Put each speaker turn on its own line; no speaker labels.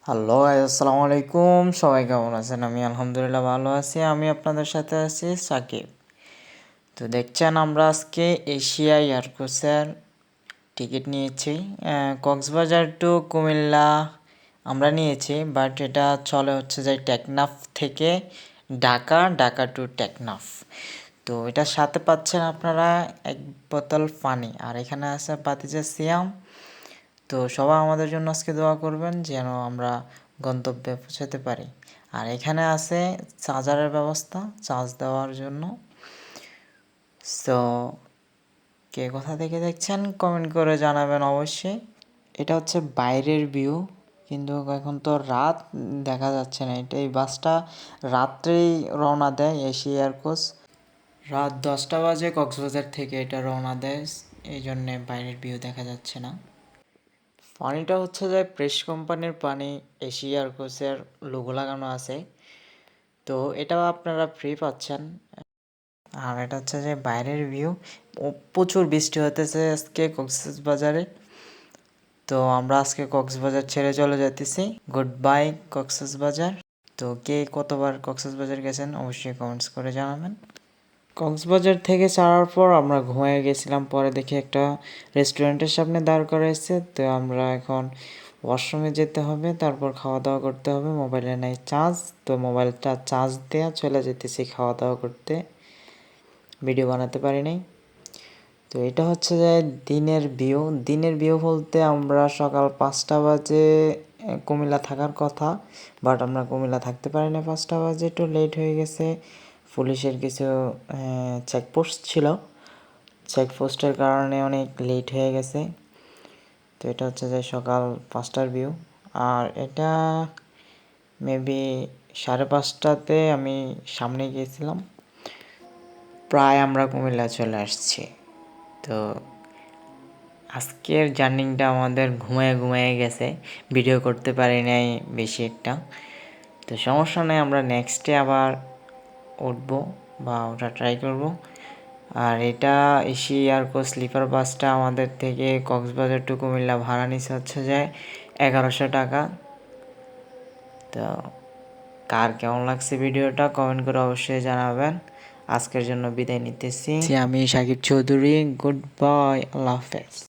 Hello guys, আসসালামু আলাইকুম। সবাই কেমন আছেন? আমি আলহামদুলিল্লাহ ভালো আছি। আমি আপনাদের সাথে আছি সাকিব। তো দেখছেন আমরা আজকে এশিয়া এয়ারক্রুজের টিকিট নিয়েছি। কক্সবাজার টু কুমিল্লা আমরা নিয়েছি, বাট এটা চলে হচ্ছে যে টেকনাফ থেকে ঢাকা, ঢাকা টু টেকনাফ। তো এটার সাথে পাচ্ছেন আপনারা এক বোতল পানি, আর এখানে আছে বাতিজা সিয়াম। তো সবাই আমাদের জন্য আজকে দোয়া করবেন যেন আমরা গন্তব্যে পৌঁছাতে পারি। আর এখানে আছে চার্জারের ব্যবস্থা, চার্জ দেওয়ার জন্য। সো কে কোথা থেকে দেখছেন কমেন্ট করে জানাবেন অবশ্যই। এটা হচ্ছে বাইরের ভিউ, কিন্তু এখন তো রাত দেখা যাচ্ছে না। এই বাসটা রাত্রেই রওনা দেয় এশিয়া এয়ারক্রুজ। রাত 10টা বাজে কক্সবাজার থেকে এটা রওনা দেয়, এই জন্যে বাইরের ভিউ দেখা যাচ্ছে না। পানিটা হচ্ছে যে প্রেস কোম্পানির পানি, এশিয়া এয়ারক্রুজের লোগো লাগানো আছে। তো এটাও আপনারা ফ্রি পাচ্ছেন। আর এটা হচ্ছে যে বাইরের ভিউ। প্রচুর বৃষ্টি হতেছে আজকে কক্সবাজারে। তো আমরা আজকে কক্সবাজার ছেড়ে চলে যেতেছি। Good bye Cox's Bazar. তো কে কতবার কক্সবাজার গেছেন অবশ্যই কমেন্টস করে জানাবেন। কক্সবাজার থেকে ছাড়ার পর আমরা ঘুমিয়ে গেছিলাম, পরে দেখি একটা রেস্টুরেন্টের সামনে দাঁড় করাইছে। তো আমরা এখন ওয়াশরুমে যেতে হবে, তারপর খাওয়া দাওয়া করতে হবে। মোবাইলে নাই চার্জ, তো মোবাইলটা চার্জ দেওয়া চলে যেতেছি খাওয়া দাওয়া করতে। ভিডিও বানাতে পারি নাই। তো এটা হচ্ছে যে দিনের ভিউ। দিনের ভিউ বলতে আমরা সকাল 5টা বাজে কুমিল্লা থাকার কথা, বাট আমরা কুমিল্লা থাকতে পারি না। 5টা বাজে একটু লেট হয়ে গেছে। পুলিশের কিছু চেকপোস্ট ছিল, চেকপোস্টের কারণে অনেক লেট হয়ে গেছে। তো এটা হচ্ছে যে সকাল 5টার ভিউ। আর এটা মেবি 5:30টাতে আমি সামনে গিয়েছিলাম। প্রায় আমরা কুমিল্লা চলে আসছি। তো আজকের জার্নিংটা আমাদের ঘুমায় ঘুমায় গেছে, ভিডিও করতে পারি নাই বেশি একটা। তো সমস্যা নেই, আমরা নেক্সটে আবার উঠবো বা ওটা ট্রাই করব। আর এটা এশিয়া এয়ারক্রুজ স্লিপার বাসটা আমাদের থেকে কক্সবাজার টু কুমিল্লা ভাড়া নিচ্ছে হচ্ছে যে 1100 টাকা। তো কার কেমন লাগছে ভিডিওটা কমেন্ট করে অবশ্যই জানাবেন। আজকের জন্য বিদায় নিতেছি। আমি সাকিব চৌধুরী। গুড বাই, আল্লাহ হাফেজ।